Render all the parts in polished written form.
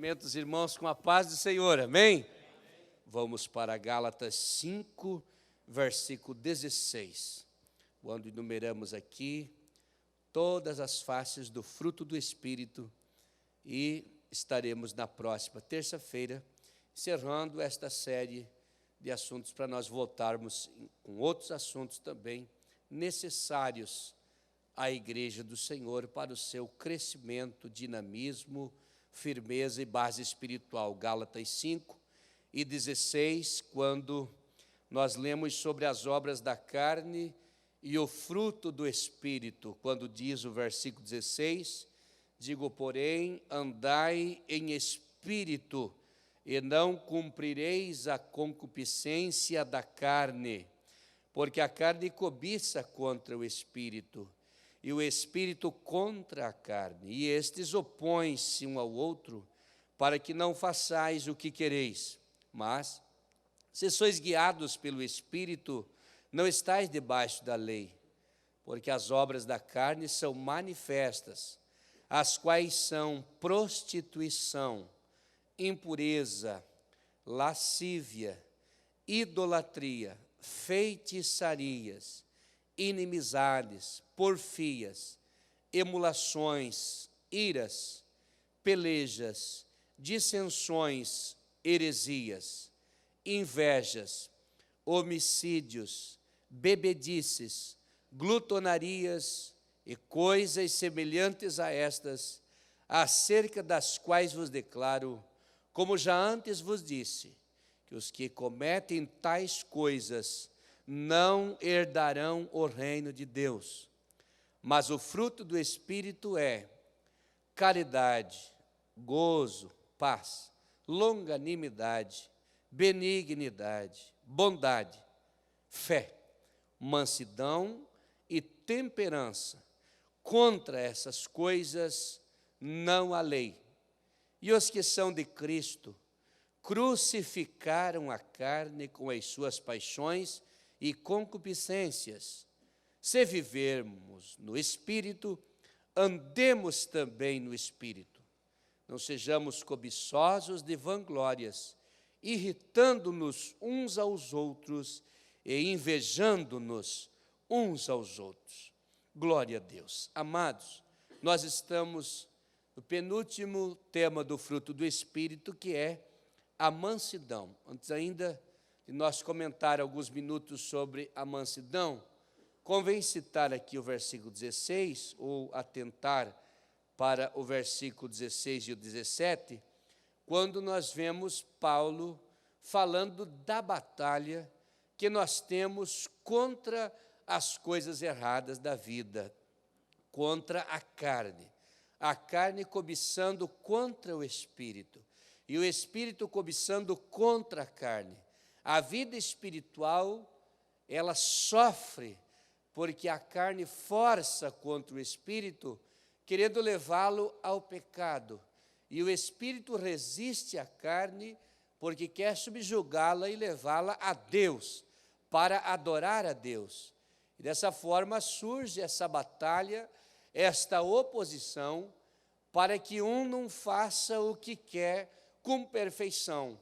Cumprimento os irmãos com a paz do Senhor, amém? Vamos para Gálatas 5, versículo 16, quando enumeramos aqui todas as faces do fruto do Espírito e estaremos na próxima terça-feira, encerrando esta série de assuntos para nós voltarmos com outros assuntos também necessários à Igreja do Senhor para o seu crescimento, dinamismo, firmeza e base espiritual. Gálatas 5 e 16, quando nós lemos sobre as obras da carne e o fruto do Espírito, quando diz o versículo 16, digo, porém, andai em espírito, e não cumprireis a concupiscência da carne, porque a carne cobiça contra o Espírito, e o Espírito contra a carne, e estes opõem-se um ao outro, para que não façais o que quereis. Mas, se sois guiados pelo Espírito, não estáis debaixo da lei, porque as obras da carne são manifestas, as quais são prostituição, impureza, lascívia, idolatria, feitiçarias, inimizades, porfias, emulações, iras, pelejas, dissensões, heresias, invejas, homicídios, bebedices, glutonarias e coisas semelhantes a estas, acerca das quais vos declaro, como já antes vos disse, que os que cometem tais coisas não herdarão o reino de Deus. Mas o fruto do Espírito é caridade, gozo, paz, longanimidade, benignidade, bondade, fé, mansidão e temperança. Contra essas coisas não há lei. E os que são de Cristo crucificaram a carne com as suas paixões e concupiscências. Se vivermos no Espírito, andemos também no Espírito. Não sejamos cobiçosos de vanglórias, irritando-nos uns aos outros e invejando-nos uns aos outros. Glória a Deus. Amados, nós estamos no penúltimo tema do fruto do Espírito, que é a mansidão. Antes ainda de nós comentar alguns minutos sobre a mansidão, convém citar aqui o versículo 16, ou atentar para o versículo 16 e o 17, quando nós vemos Paulo falando da batalha que nós temos contra as coisas erradas da vida, contra a carne cobiçando contra o Espírito, e o Espírito cobiçando contra a carne. A vida espiritual, ela sofre, porque a carne força contra o Espírito, querendo levá-lo ao pecado. E o Espírito resiste à carne, porque quer subjugá-la e levá-la a Deus, para adorar a Deus. E dessa forma surge essa batalha, esta oposição, para que um não faça o que quer com perfeição.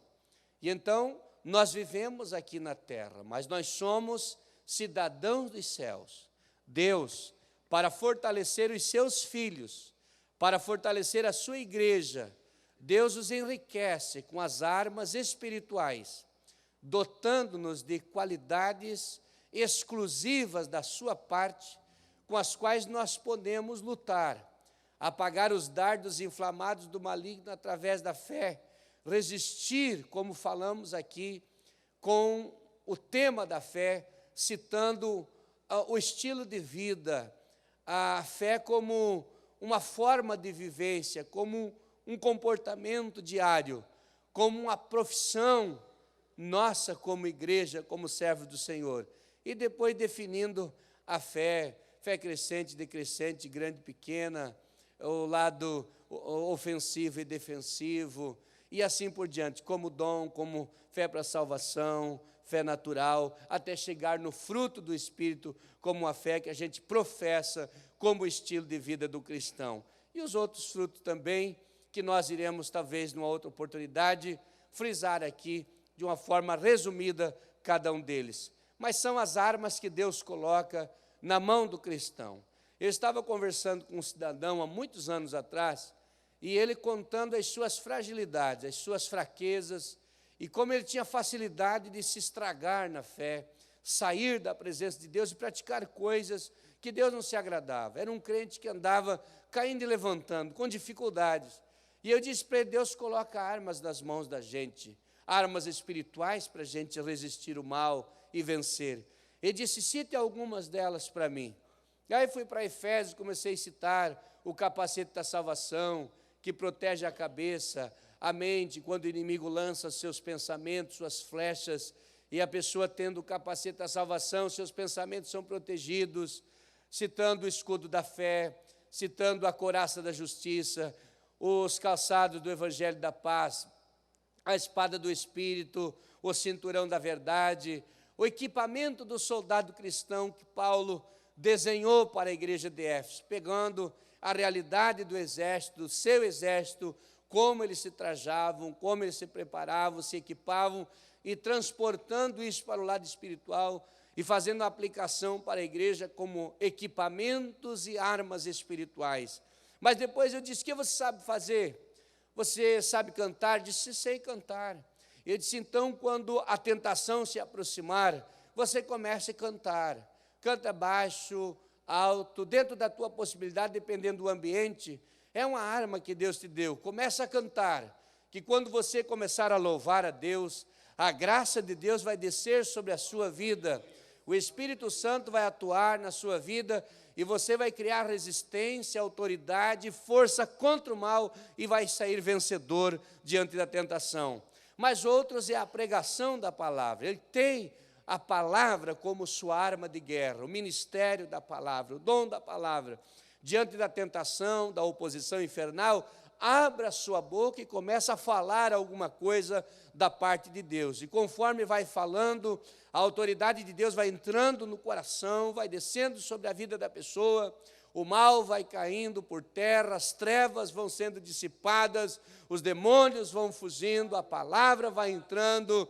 E então, nós vivemos aqui na terra, mas nós somos cidadãos dos céus. Deus, para fortalecer os seus filhos, para fortalecer a sua igreja, Deus os enriquece com as armas espirituais, dotando-nos de qualidades exclusivas da sua parte, com as quais nós podemos lutar, apagar os dardos inflamados do maligno através da fé, resistir, como falamos aqui, com o tema da fé, citando o estilo de vida, a fé como uma forma de vivência, como um comportamento diário, como uma profissão nossa como igreja, como servos do Senhor. E depois definindo a fé crescente, decrescente, grande e pequena, o lado ofensivo e defensivo, e assim por diante, como dom, como fé para a salvação, fé natural, até chegar no fruto do Espírito, como a fé que a gente professa como estilo de vida do cristão. E os outros frutos também que nós iremos, talvez, numa outra oportunidade, frisar aqui, de uma forma resumida, cada um deles. Mas são as armas que Deus coloca na mão do cristão. Eu estava conversando com um cidadão há muitos anos atrás, e ele contando as suas fragilidades, as suas fraquezas, e como ele tinha facilidade de se estragar na fé, sair da presença de Deus e praticar coisas que Deus não se agradava. Era um crente que andava caindo e levantando, com dificuldades. E eu disse para ele, Deus coloca armas nas mãos da gente, armas espirituais para a gente resistir o mal e vencer. Ele disse, cite algumas delas para mim. E aí fui para Efésios, comecei a citar o capacete da salvação, que protege a cabeça, a mente, quando o inimigo lança seus pensamentos, suas flechas, e a pessoa tendo o capacete da salvação, seus pensamentos são protegidos, citando o escudo da fé, citando a couraça da justiça, os calçados do evangelho da paz, a espada do Espírito, o cinturão da verdade, o equipamento do soldado cristão que Paulo desenhou para a igreja de Éfeso, pegando a realidade do exército, do seu exército, como eles se trajavam, como eles se preparavam, se equipavam, e transportando isso para o lado espiritual e fazendo a aplicação para a igreja como equipamentos e armas espirituais. Mas depois eu disse, o que você sabe fazer? Você sabe cantar? Eu disse, sei cantar. Eu disse, então, quando a tentação se aproximar, você comece a cantar. Canta baixo, alto, dentro da tua possibilidade, dependendo do ambiente. É uma arma que Deus te deu. Começa a cantar, que quando você começar a louvar a Deus, a graça de Deus vai descer sobre a sua vida. O Espírito Santo vai atuar na sua vida e você vai criar resistência, autoridade, força contra o mal e vai sair vencedor diante da tentação. Mas outros é a pregação da palavra. Ele tem a palavra como sua arma de guerra, o ministério da palavra, o dom da palavra. Diante da tentação, da oposição infernal, abra a sua boca e começa a falar alguma coisa da parte de Deus. E conforme vai falando, a autoridade de Deus vai entrando no coração, vai descendo sobre a vida da pessoa, o mal vai caindo por terra, as trevas vão sendo dissipadas, os demônios vão fugindo, a palavra vai entrando,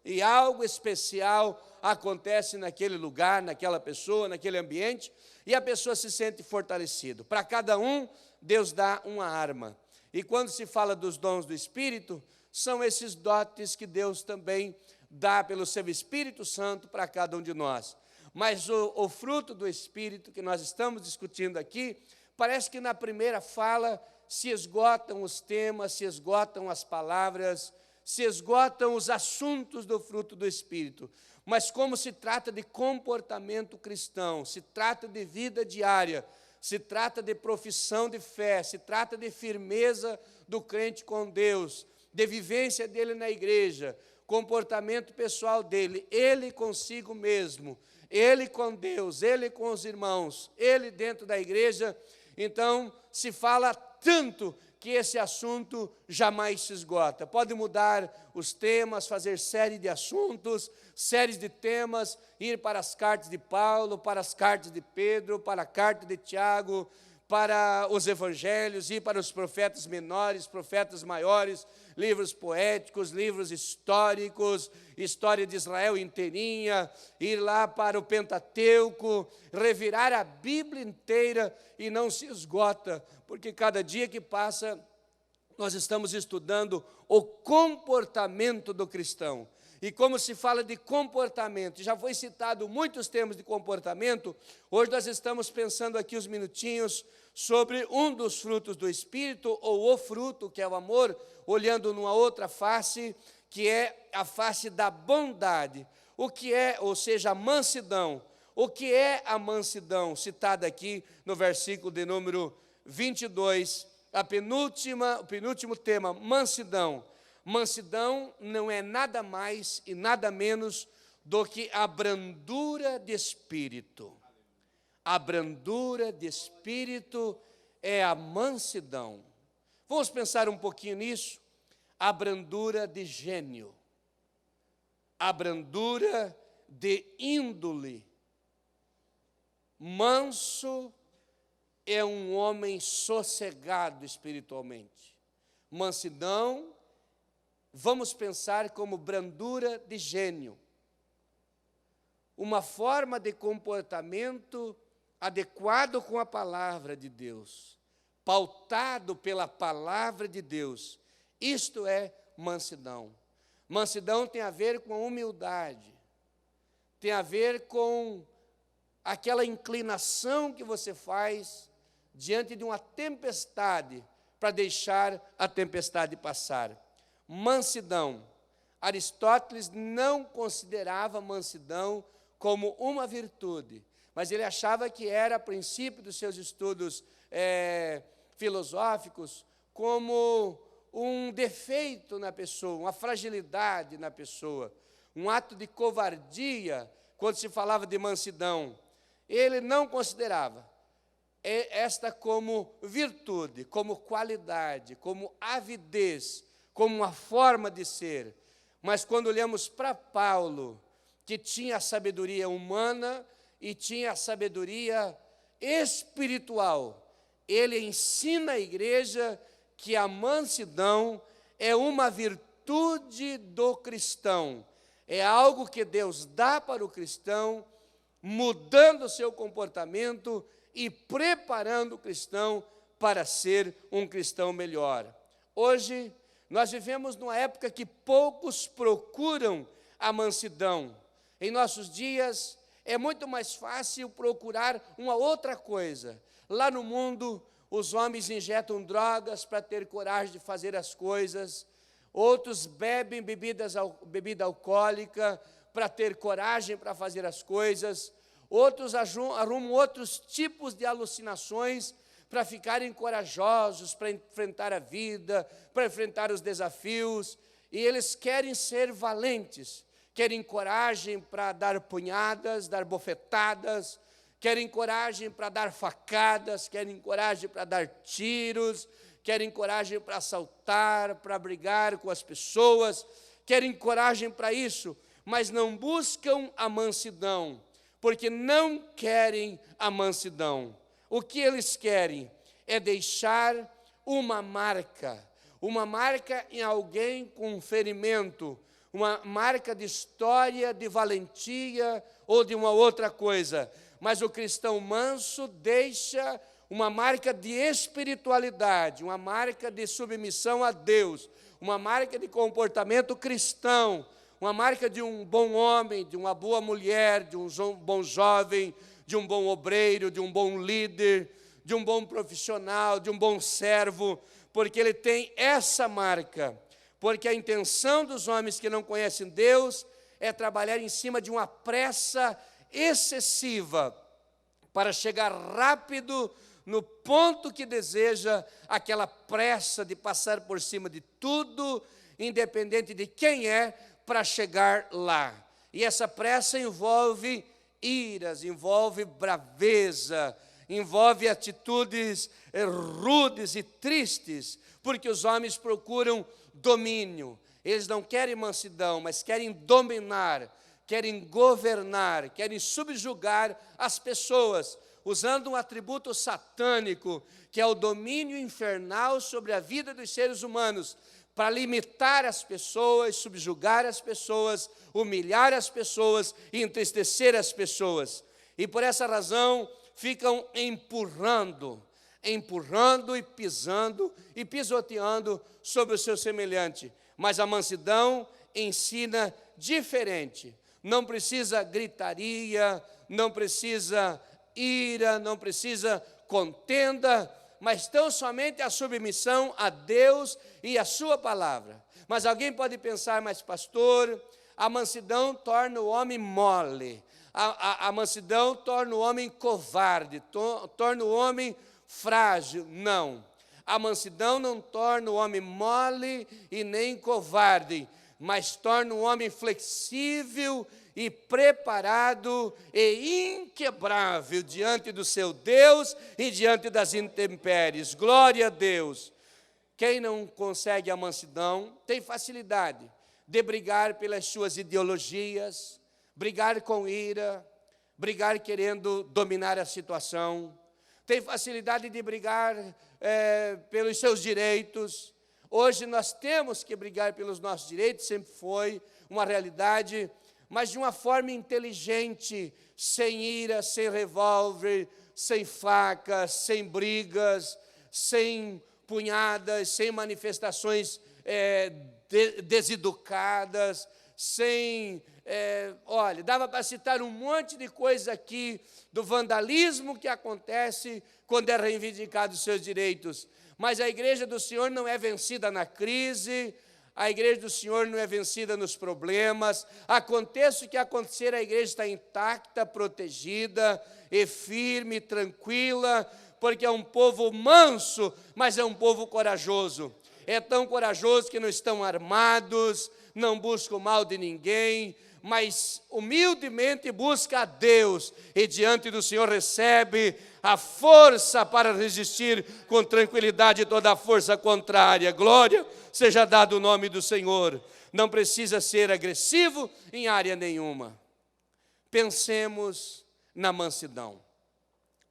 e algo especial acontece naquele lugar, naquela pessoa, naquele ambiente, e a pessoa se sente fortalecida. Para cada um, Deus dá uma arma. E quando se fala dos dons do Espírito, são esses dotes que Deus também dá pelo seu Espírito Santo para cada um de nós. Mas o fruto do Espírito que nós estamos discutindo aqui, parece que na primeira fala se esgotam os temas, se esgotam as palavras, se esgotam os assuntos do fruto do Espírito. Mas como se trata de comportamento cristão, se trata de vida diária, se trata de profissão de fé, se trata de firmeza do crente com Deus, de vivência dele na igreja, comportamento pessoal dele, ele consigo mesmo, ele com Deus, ele com os irmãos, ele dentro da igreja. Então, se fala tanto que esse assunto jamais se esgota. Pode mudar os temas, fazer série de assuntos, séries de temas, ir para as cartas de Paulo, para as cartas de Pedro, para a carta de Tiago, para os evangelhos, ir para os profetas menores, profetas maiores, livros poéticos, livros históricos, história de Israel inteirinha, ir lá para o Pentateuco, revirar a Bíblia inteira e não se esgota, porque cada dia que passa nós estamos estudando o comportamento do cristão. E como se fala de comportamento, já foi citado muitos termos de comportamento, hoje nós estamos pensando aqui uns minutinhos sobre um dos frutos do Espírito, ou o fruto, que é o amor, olhando numa outra face, que é a face da bondade. O que é, ou seja, a mansidão. O que é a mansidão? Citada aqui no versículo de número 22, o penúltimo tema, mansidão. Mansidão não é nada mais e nada menos do que a brandura de espírito. A brandura de espírito é a mansidão. Vamos pensar um pouquinho nisso? A brandura de gênio, a brandura de índole. Manso é um homem sossegado espiritualmente. Mansidão, vamos pensar como brandura de gênio. Uma forma de comportamento adequado com a palavra de Deus, pautado pela palavra de Deus. Isto é mansidão. Mansidão tem a ver com a humildade, tem a ver com aquela inclinação que você faz diante de uma tempestade, para deixar a tempestade passar. Mansidão. Aristóteles não considerava mansidão como uma virtude, mas ele achava que era, a princípio dos seus estudos filosóficos, como um defeito na pessoa, uma fragilidade na pessoa, um ato de covardia, quando se falava de mansidão. Ele não considerava esta como virtude, como qualidade, como avidez, como uma forma de ser. Mas quando olhamos para Paulo, que tinha a sabedoria humana e tinha a sabedoria espiritual, ele ensina a igreja que a mansidão é uma virtude do cristão, é algo que Deus dá para o cristão, mudando o seu comportamento e preparando o cristão para ser um cristão melhor. Hoje, nós vivemos numa época que poucos procuram a mansidão. Em nossos dias, é muito mais fácil procurar uma outra coisa. Lá no mundo, os homens injetam drogas para ter coragem de fazer as coisas, outros bebem bebida alcoólica para ter coragem para fazer as coisas, outros arrumam outros tipos de alucinações para ficarem corajosos, para enfrentar a vida, para enfrentar os desafios, e eles querem ser valentes, querem coragem para dar punhadas, dar bofetadas, querem coragem para dar facadas, querem coragem para dar tiros, querem coragem para assaltar, para brigar com as pessoas, querem coragem para isso, mas não buscam a mansidão, porque não querem a mansidão. O que eles querem é deixar uma marca em alguém com um ferimento, uma marca de história, de valentia ou de uma outra coisa. Mas o cristão manso deixa uma marca de espiritualidade, uma marca de submissão a Deus, uma marca de comportamento cristão, uma marca de um bom homem, de uma boa mulher, de um bom jovem, de um bom obreiro, de um bom líder, de um bom profissional, de um bom servo, porque ele tem essa marca. Porque a intenção dos homens que não conhecem Deus é trabalhar em cima de uma pressa excessiva para chegar rápido no ponto que deseja, aquela pressa de passar por cima de tudo, independente de quem é, para chegar lá. E essa pressa envolve iras, envolve braveza, envolve atitudes rudes e tristes, porque os homens procuram domínio. Eles não querem mansidão, mas querem dominar, querem governar, querem subjugar as pessoas, usando um atributo satânico, que é o domínio infernal sobre a vida dos seres humanos, para limitar as pessoas, subjugar as pessoas, humilhar as pessoas e entristecer as pessoas. E por essa razão ficam empurrando e pisoteando sobre o seu semelhante. Mas a mansidão ensina diferente. Não precisa gritaria, não precisa ira, não precisa contenda, mas tão somente a submissão a Deus e a sua palavra. Mas alguém pode pensar, mas pastor, a mansidão torna o homem mole, a mansidão torna o homem covarde, torna o homem frágil. Não, a mansidão não torna o homem mole e nem covarde, mas torna o homem flexível e preparado e inquebrável diante do seu Deus e diante das intempéries. Glória a Deus. Quem não consegue a mansidão tem facilidade de brigar pelas suas ideologias, brigar com ira, brigar querendo dominar a situação, tem facilidade de brigar pelos seus direitos, Hoje nós temos que brigar pelos nossos direitos, sempre foi uma realidade, mas de uma forma inteligente, sem ira, sem revólver, sem facas, sem brigas, sem punhadas, sem manifestações deseducadas, sem... olha, dava para citar um monte de coisa aqui do vandalismo que acontece quando é reivindicado os seus direitos. Mas a igreja do Senhor não é vencida na crise, a igreja do Senhor não é vencida nos problemas. Aconteça o que acontecer, a igreja está intacta, protegida, e firme, tranquila, porque é um povo manso, mas é um povo corajoso. É tão corajoso que não estão armados, não buscam o mal de ninguém, mas humildemente busca a Deus, e diante do Senhor recebe a força para resistir com tranquilidade toda a força contrária. Glória seja dado o nome do Senhor. Não precisa ser agressivo em área nenhuma. Pensemos na mansidão.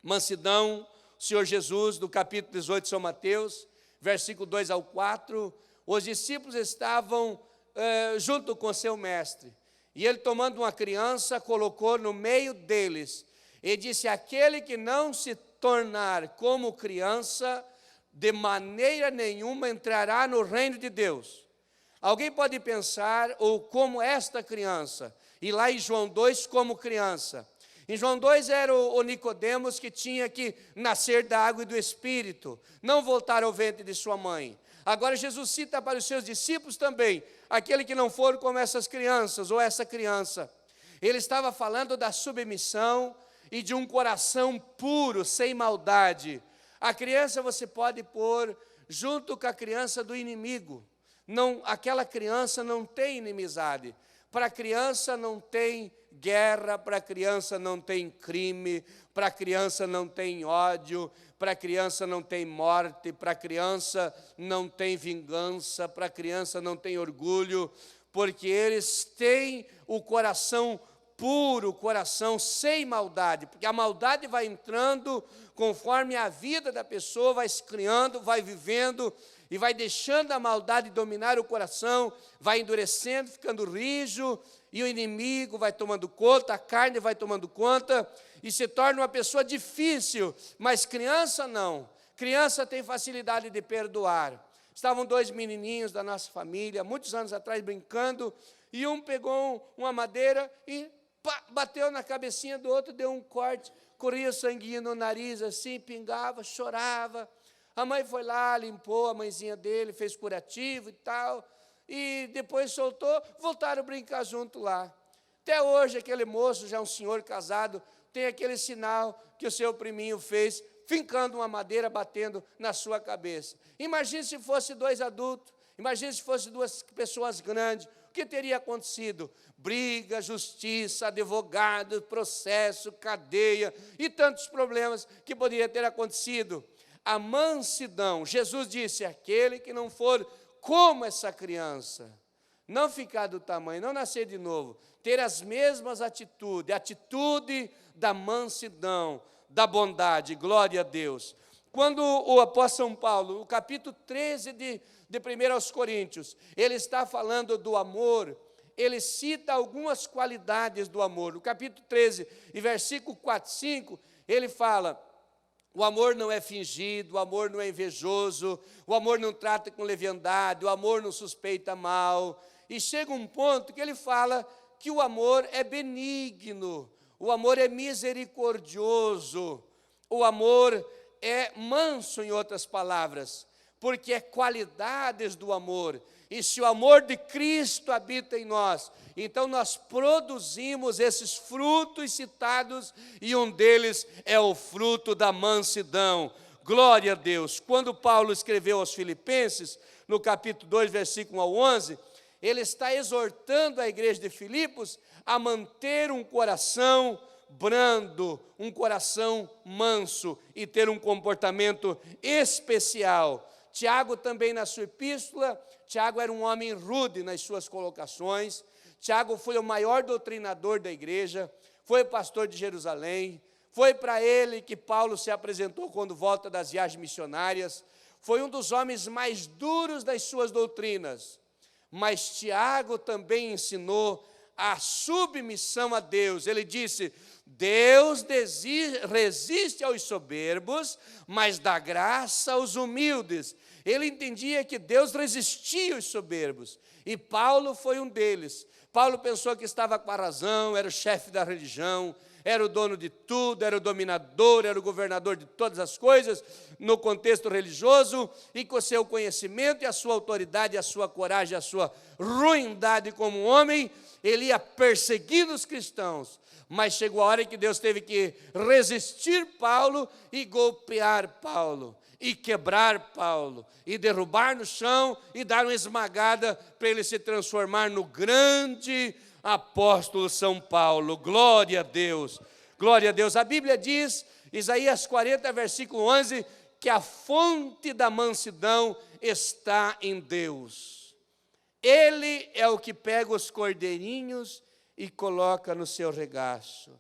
Mansidão, o Senhor Jesus, do capítulo 18 de São Mateus, versículo 2 ao 4, os discípulos estavam junto com seu mestre, e ele, tomando uma criança, colocou no meio deles, e disse: aquele que não se tornar como criança, de maneira nenhuma entrará no reino de Deus. Alguém pode pensar, ou como esta criança, e lá em João 2, como criança. Em João 2 era o Nicodemos que tinha que nascer da água e do Espírito, não voltar ao ventre de sua mãe. Agora Jesus cita para os seus discípulos também, aquele que não for como essas crianças, ou essa criança. Ele estava falando da submissão e de um coração puro, sem maldade. A criança você pode pôr junto com a criança do inimigo. Não, aquela criança não tem inimizade. Para a criança não tem guerra, para a criança não tem crime, para a criança não tem ódio, para a criança não tem morte, para a criança não tem vingança, para a criança não tem orgulho, porque eles têm o coração puro, o coração sem maldade, porque a maldade vai entrando conforme a vida da pessoa vai se criando, vai vivendo, e vai deixando a maldade dominar o coração, vai endurecendo, ficando rijo, e o inimigo vai tomando conta, a carne vai tomando conta, e se torna uma pessoa difícil. Mas criança não, criança tem facilidade de perdoar. Estavam dois menininhos da nossa família, muitos anos atrás, brincando, e um pegou uma madeira e bateu na cabecinha do outro, deu um corte, corria sanguinho no nariz assim, pingava, chorava. A mãe foi lá, limpou a mãezinha dele, fez curativo e tal, e depois soltou, voltaram a brincar junto lá. Até hoje, aquele moço, já um senhor casado, tem aquele sinal que o seu priminho fez, fincando uma madeira, batendo na sua cabeça. Imagine se fosse dois adultos, imagine se fosse duas pessoas grandes, o que teria acontecido? Briga, justiça, advogado, processo, cadeia, e tantos problemas que poderiam ter acontecido. A mansidão, Jesus disse, aquele que não for como essa criança, não ficar do tamanho, não nascer de novo, ter as mesmas atitudes, a atitude da mansidão, da bondade, glória a Deus. Quando o apóstolo São Paulo, no capítulo 13 de 1 aos Coríntios, ele está falando do amor, ele cita algumas qualidades do amor. No capítulo 13, e versículo 4, 5, ele fala: o amor não é fingido, o amor não é invejoso, o amor não trata com leviandade, o amor não suspeita mal. E chega um ponto que ele fala que o amor é benigno, o amor é misericordioso, o amor é manso, em outras palavras, porque é qualidades do amor. E se o amor de Cristo habita em nós, então nós produzimos esses frutos citados, e um deles é o fruto da mansidão. Glória a Deus. Quando Paulo escreveu aos Filipenses, no capítulo 2, versículo 1 ao 11, ele está exortando a igreja de Filipos a manter um coração brando, um coração manso, e ter um comportamento especial. Tiago também, na sua epístola, Tiago era um homem rude nas suas colocações. Tiago foi o maior doutrinador da igreja, foi pastor de Jerusalém, foi para ele que Paulo se apresentou quando volta das viagens missionárias, foi um dos homens mais duros das suas doutrinas, mas Tiago também ensinou a submissão a Deus. Ele disse: Deus resiste aos soberbos, mas dá graça aos humildes. Ele entendia que Deus resistia aos soberbos, e Paulo foi um deles. Paulo pensou que estava com a razão, era o chefe da religião, era o dono de tudo, era o dominador, era o governador de todas as coisas no contexto religioso, e com o seu conhecimento e a sua autoridade, a sua coragem, a sua ruindade como homem, ele ia perseguir os cristãos. Mas chegou a hora em que Deus teve que resistir Paulo e golpear Paulo, e quebrar Paulo, e derrubar no chão, e dar uma esmagada para ele se transformar no grande apóstolo São Paulo. Glória a Deus, glória a Deus. A Bíblia diz, Isaías 40, versículo 11, que a fonte da mansidão está em Deus. Ele é o que pega os cordeirinhos e coloca no seu regaço.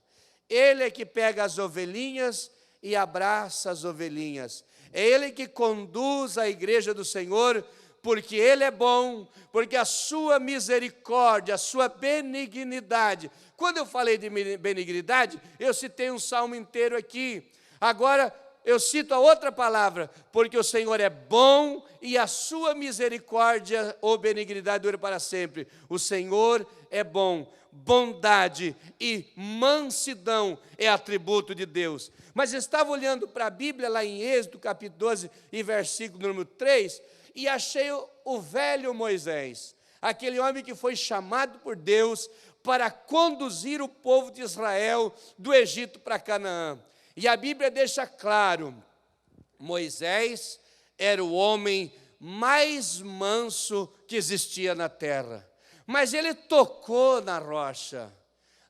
Ele é que pega as ovelhinhas e abraça as ovelhinhas. É Ele que conduz a igreja do Senhor, porque Ele é bom, porque a sua misericórdia, a sua benignidade. Quando eu falei de benignidade, eu citei um salmo inteiro aqui. Agora, eu cito a outra palavra, porque o Senhor é bom e a sua misericórdia ou benignidade dura para sempre. O Senhor é bom. Bondade e mansidão é atributo de Deus. Mas eu estava olhando para a Bíblia, lá em Êxodo, capítulo 12, e versículo número 3, e achei o velho Moisés, aquele homem que foi chamado por Deus para conduzir o povo de Israel do Egito para Canaã. E a Bíblia deixa claro, Moisés era o homem mais manso que existia na terra. Mas ele tocou na rocha.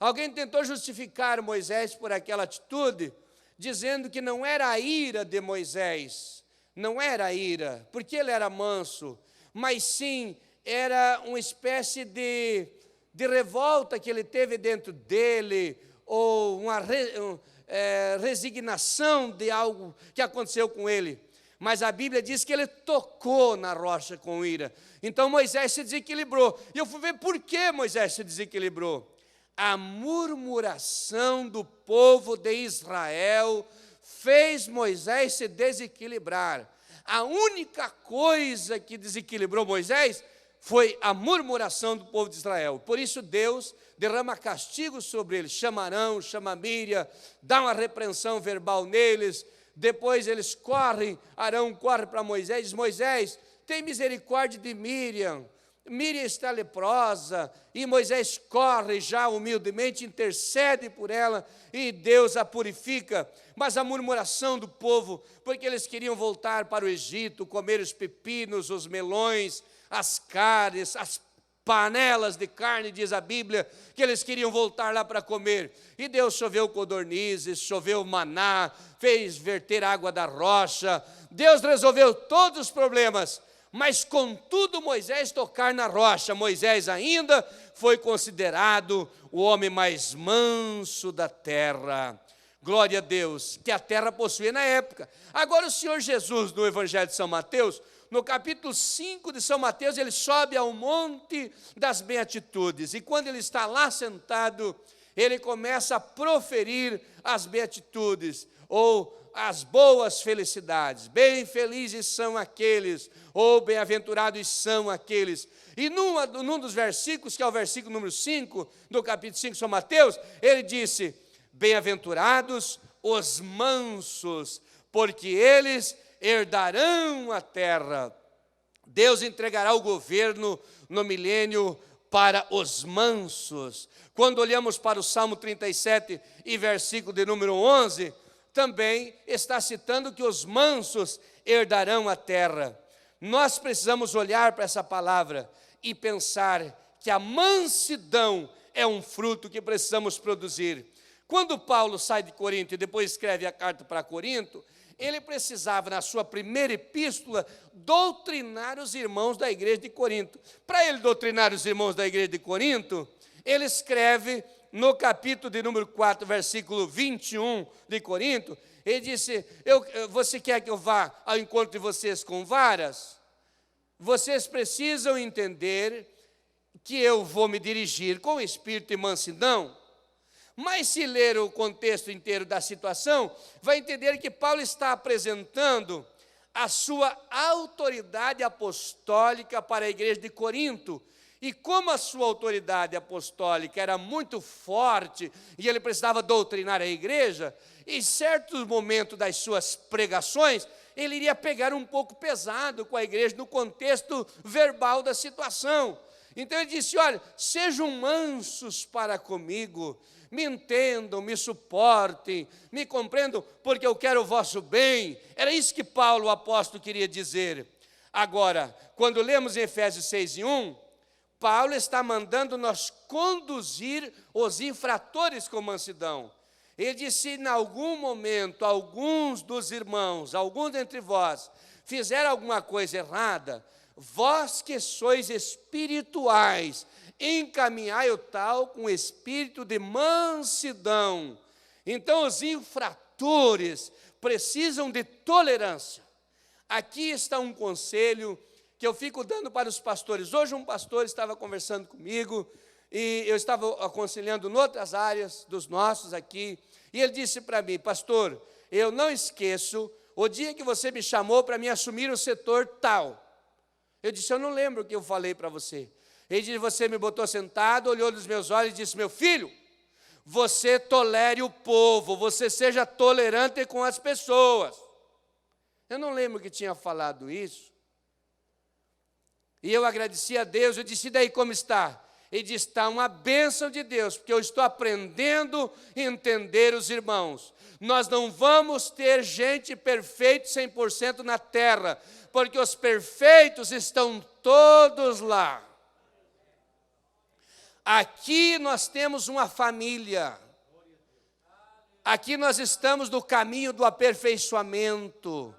Alguém tentou justificar Moisés por aquela atitude, dizendo que não era a ira de Moisés, não era a ira, porque ele era manso, mas sim era uma espécie de revolta que ele teve dentro dele, ou uma resignação de algo que aconteceu com ele. Mas a Bíblia diz que ele tocou na rocha com ira. Então Moisés se desequilibrou. E eu fui ver por que Moisés se desequilibrou. A murmuração do povo de Israel fez Moisés se desequilibrar. A única coisa que desequilibrou Moisés foi a murmuração do povo de Israel. Por isso Deus derrama castigo sobre eles. Chama Arão, chama Míriam, dá uma repreensão verbal neles. Depois eles correm, Arão corre para Moisés e diz: Moisés, tem misericórdia de Míriam. Míriam está leprosa, e Moisés corre já humildemente, intercede por ela, e Deus a purifica. Mas a murmuração do povo, porque eles queriam voltar para o Egito, comer os pepinos, os melões, as carnes, as panelas de carne, diz a Bíblia, que eles queriam voltar lá para comer. E Deus choveu codornizes, choveu maná, fez verter água da rocha. Deus resolveu todos os problemas, mas contudo Moisés tocar na rocha. Moisés ainda foi considerado o homem mais manso da terra. Glória a Deus, que a terra possuía na época. Agora o Senhor Jesus, no Evangelho de São Mateus, no capítulo 5 de São Mateus, ele sobe ao monte das beatitudes, e quando ele está lá sentado, ele começa a proferir as beatitudes, ou as boas felicidades. Bem felizes são aqueles, ou bem-aventurados são aqueles. E num dos versículos, que é o versículo número 5, do capítulo 5 de São Mateus, ele disse: bem-aventurados os mansos, porque eles herdarão a terra. Deus entregará o governo no milênio para os mansos. Quando olhamos para o Salmo 37 e versículo de número 11, também está citando que os mansos herdarão a terra. Nós precisamos olhar para essa palavra e pensar que a mansidão é um fruto que precisamos produzir. Quando Paulo sai de Corinto e depois escreve a carta para Corinto, ele precisava, na sua primeira epístola, doutrinar os irmãos da igreja de Corinto. Para ele doutrinar os irmãos da igreja de Corinto, ele escreve no capítulo de número 4, versículo 21 de Corinto, Ele disse, você quer que eu vá ao encontro de vocês com varas? Vocês precisam entender que eu vou me dirigir com espírito e mansidão. Mas se ler o contexto inteiro da situação, vai entender que Paulo está apresentando a sua autoridade apostólica para a igreja de Corinto. E como a sua autoridade apostólica era muito forte e ele precisava doutrinar a igreja, em certos momentos das suas pregações, ele iria pegar um pouco pesado com a igreja no contexto verbal da situação. Então ele disse, olha, sejam mansos para comigo, me entendam, me suportem, me compreendam, porque eu quero o vosso bem. Era isso que Paulo, o apóstolo, queria dizer. Agora, quando lemos em Efésios 6:1, Paulo está mandando nós conduzir os infratores com mansidão. Ele disse, se em algum momento alguns dos irmãos, alguns dentre vós, fizeram alguma coisa errada, vós que sois espirituais, encaminhai o tal com espírito de mansidão. Então os infratores precisam de tolerância. Aqui está um conselho que eu fico dando para os pastores. Hoje um pastor estava conversando comigo, e eu estava aconselhando em outras áreas dos nossos aqui, e ele disse para mim, pastor, eu não esqueço o dia que você me chamou para me assumir o setor tal. Eu disse, eu não lembro o que eu falei para você. Ele disse, você me botou sentado, olhou nos meus olhos e disse, meu filho, você tolere o povo, você seja tolerante com as pessoas. Eu não lembro que tinha falado isso. E eu agradeci a Deus, eu disse, e daí como está? Ele disse, está uma bênção de Deus, porque eu estou aprendendo a entender os irmãos. Nós não vamos ter gente perfeita 100% na terra, porque os perfeitos estão todos lá. Aqui nós temos uma família. Aqui nós estamos no caminho do aperfeiçoamento.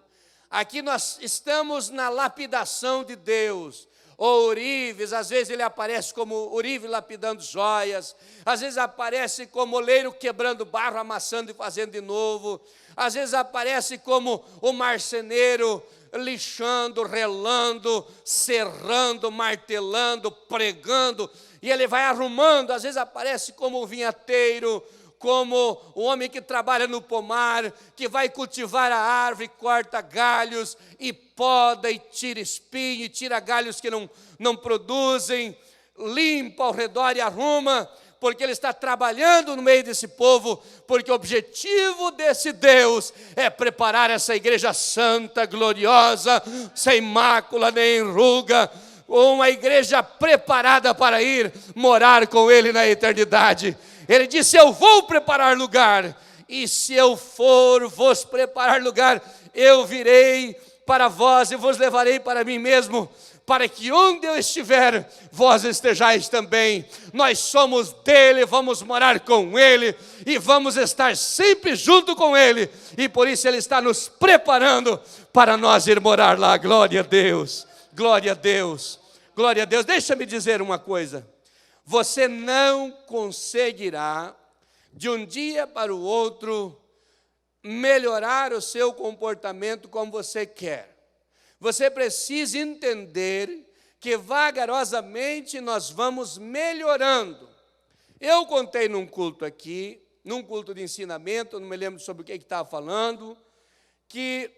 Aqui nós estamos na lapidação de Deus. O ourives, às vezes ele aparece como ourive lapidando joias, às vezes aparece como oleiro quebrando barro, amassando e fazendo de novo, às vezes aparece como o marceneiro lixando, relando, serrando, martelando, pregando, e ele vai arrumando, às vezes aparece como o vinhateiro, como o homem que trabalha no pomar, que vai cultivar a árvore, corta galhos, e poda, e tira espinho, e tira galhos que não produzem, limpa ao redor e arruma, porque ele está trabalhando no meio desse povo, porque o objetivo desse Deus é preparar essa igreja santa, gloriosa, sem mácula nem ruga, uma igreja preparada para ir morar com Ele na eternidade. Ele disse, eu vou preparar lugar, e se eu for vos preparar lugar, eu virei para vós e vos levarei para mim mesmo, para que onde eu estiver, vós estejais também. Nós somos dele, vamos morar com ele, e vamos estar sempre junto com ele, e por isso ele está nos preparando para nós ir morar lá. Glória a Deus, glória a Deus, glória a Deus. Deixa-me dizer uma coisa. Você não conseguirá, de um dia para o outro, melhorar o seu comportamento como você quer. Você precisa entender que vagarosamente nós vamos melhorando. Eu contei num culto aqui, num culto de ensinamento, não me lembro sobre o que estava falando, que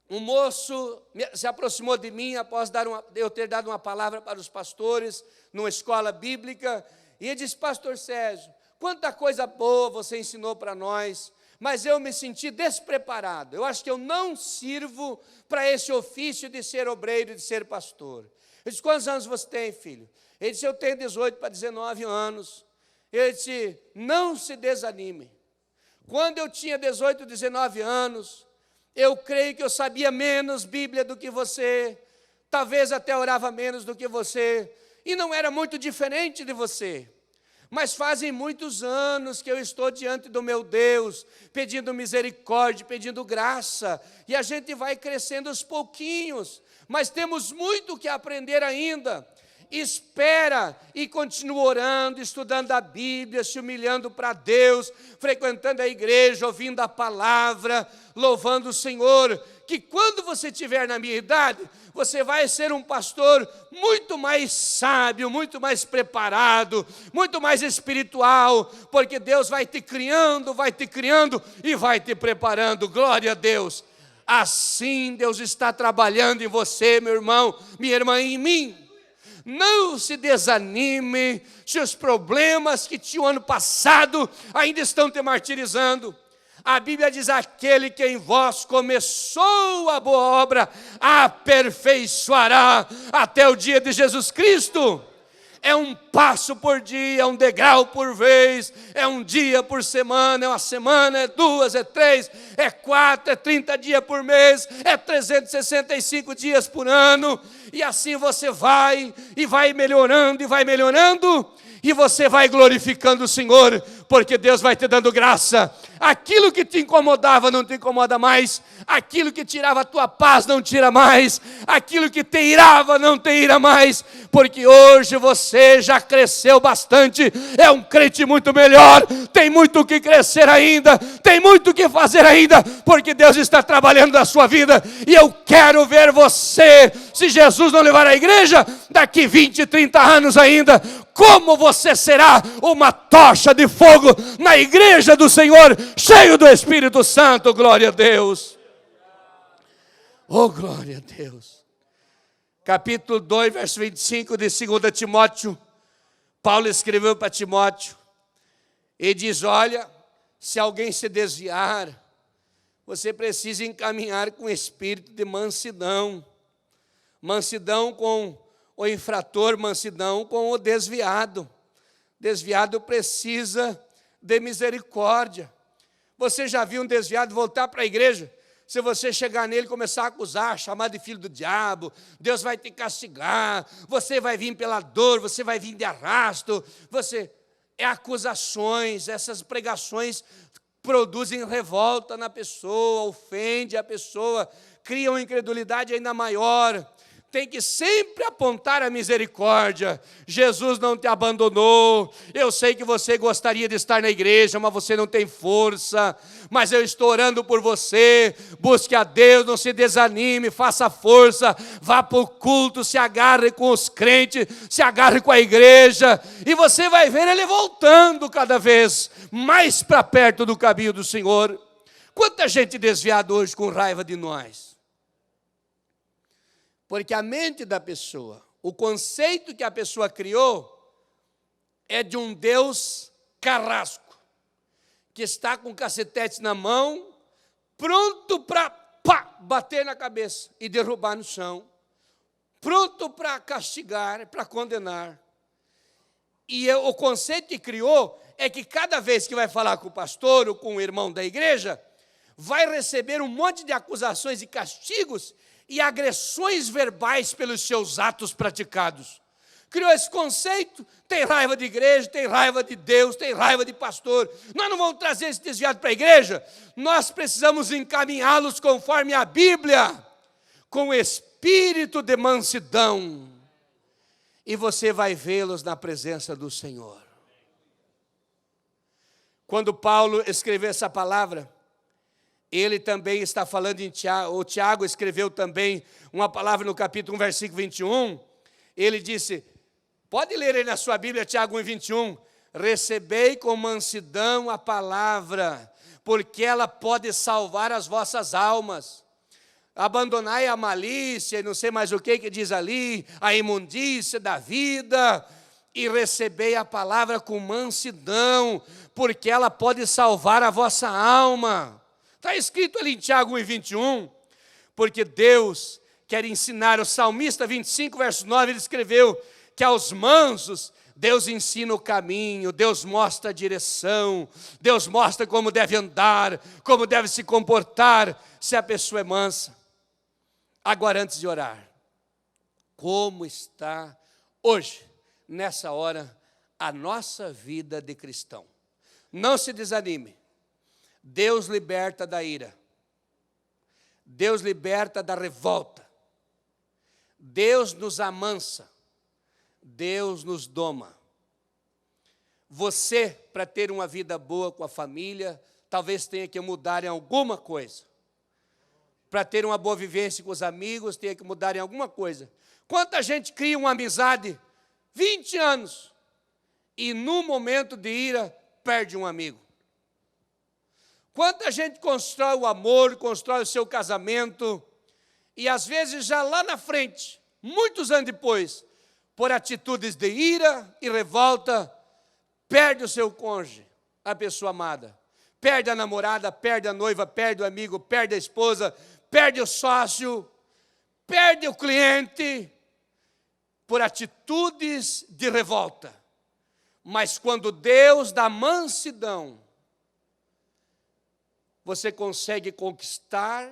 um moço se aproximou de mim após eu ter dado uma palavra para os pastores numa escola bíblica, e ele disse, pastor Sérgio, quanta coisa boa você ensinou para nós, mas eu me senti despreparado, eu acho que eu não sirvo para esse ofício de ser obreiro e de ser pastor. Eu disse, quantos anos você tem, filho? Ele disse, eu tenho 18 para 19 anos. Eu disse, não se desanime. Quando eu tinha 18, 19 anos, eu creio que eu sabia menos Bíblia do que você, talvez até orava menos do que você, e não era muito diferente de você. Mas fazem muitos anos que eu estou diante do meu Deus, pedindo misericórdia, pedindo graça, e a gente vai crescendo aos pouquinhos, mas temos muito que aprender ainda. espera e continua orando, estudando a Bíblia, se humilhando para Deus, frequentando a igreja, ouvindo a palavra, louvando o Senhor, que quando você estiver na minha idade, você vai ser um pastor muito mais sábio, muito mais preparado, muito mais espiritual, porque Deus vai te criando e vai te preparando. Glória a Deus. Assim Deus está trabalhando em você, meu irmão, minha irmã, em mim. Não se desanime se os problemas que tinham ano passado ainda estão te martirizando. A Bíblia diz: aquele que em vós começou a boa obra, aperfeiçoará até o dia de Jesus Cristo. É um passo por dia, é um degrau por vez, é um dia por semana, é uma semana, é 2, é 3, é 4, é 30 dias por mês, é 365 dias por ano, e assim você vai melhorando, e você vai glorificando o Senhor, porque Deus vai te dando graça. Aquilo que te incomodava não te incomoda mais, aquilo que tirava a tua paz não tira mais, aquilo que te irava não te ira mais, porque hoje você já cresceu bastante, é um crente muito melhor, tem muito o que crescer ainda, tem muito o que fazer ainda, porque Deus está trabalhando na sua vida, e eu quero ver você, se Jesus não levar a igreja, daqui 20, 30 anos ainda, como você será uma tocha de fogo na igreja do Senhor, cheio do Espírito Santo. Glória a Deus. Oh, glória a Deus. Capítulo 2, verso 25 de 2 Timóteo. Paulo escreveu para Timóteo e diz: olha, se alguém se desviar, você precisa encaminhar com espírito de mansidão. Mansidão com o infrator, mansidão com o desviado. Desviado precisa de misericórdia. Você já viu um desviado voltar para a igreja? Se você chegar nele e começar a acusar, chamar de filho do diabo, Deus vai te castigar, você vai vir pela dor, você vai vir de arrasto, acusações, essas pregações produzem revolta na pessoa, ofende a pessoa, criam incredulidade ainda maior. Tem que sempre apontar a misericórdia. Jesus não te abandonou. Eu sei que você gostaria de estar na igreja, mas você não tem força. Mas eu estou orando por você. Busque a Deus, não se desanime, faça força. Vá para o culto, se agarre com os crentes, se agarre com a igreja. E você vai ver ele voltando cada vez mais para perto do caminho do Senhor. Quanta gente desviada hoje com raiva de nós. Porque a mente da pessoa, o conceito que a pessoa criou, é de um Deus carrasco, que está com o cacetete na mão, pronto para bater na cabeça e derrubar no chão, pronto para castigar, para condenar. E o conceito que criou é que cada vez que vai falar com o pastor ou com o irmão da igreja, vai receber um monte de acusações e castigos e agressões verbais pelos seus atos praticados. Criou esse conceito, tem raiva de igreja, tem raiva de Deus, tem raiva de pastor. Nós não vamos trazer esse desviado para a igreja, nós precisamos encaminhá-los conforme a Bíblia, com espírito de mansidão, e você vai vê-los na presença do Senhor. Quando Paulo escreveu essa palavra, ele também está falando em Tiago, o Tiago escreveu também uma palavra no capítulo 1, versículo 21, ele disse, pode ler aí na sua Bíblia, Tiago 1, 21, recebei com mansidão a palavra, porque ela pode salvar as vossas almas. Abandonai a malícia e não sei mais o que diz ali, a imundícia da vida, e recebei a palavra com mansidão, porque ela pode salvar a vossa alma. Está escrito ali em Tiago 1,21, porque Deus quer ensinar, o salmista 25, verso 9, ele escreveu que aos mansos Deus ensina o caminho, Deus mostra a direção, Deus mostra como deve andar, como deve se comportar, se a pessoa é mansa. Agora, antes de orar, como está hoje, nessa hora, a nossa vida de cristão? Não se desanime. Deus liberta da ira, Deus liberta da revolta, Deus nos amansa, Deus nos doma. Você, para ter uma vida boa com a família, talvez tenha que mudar em alguma coisa. Para ter uma boa vivência com os amigos, tenha que mudar em alguma coisa. Quanta gente cria uma amizade 20 anos e no momento de ira perde um amigo. Quanta gente constrói o amor, constrói o seu casamento e às vezes já lá na frente, muitos anos depois, por atitudes de ira e revolta, perde o seu cônjuge, a pessoa amada. Perde a namorada, perde a noiva, perde o amigo, perde a esposa, perde o sócio, perde o cliente, por atitudes de revolta. Mas quando Deus dá mansidão, você consegue conquistar,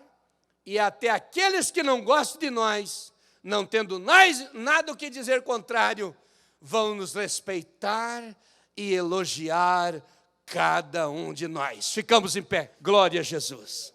e até aqueles que não gostam de nós, não tendo nada o que dizer contrário, vão nos respeitar e elogiar cada um de nós. Ficamos em pé. Glória a Jesus.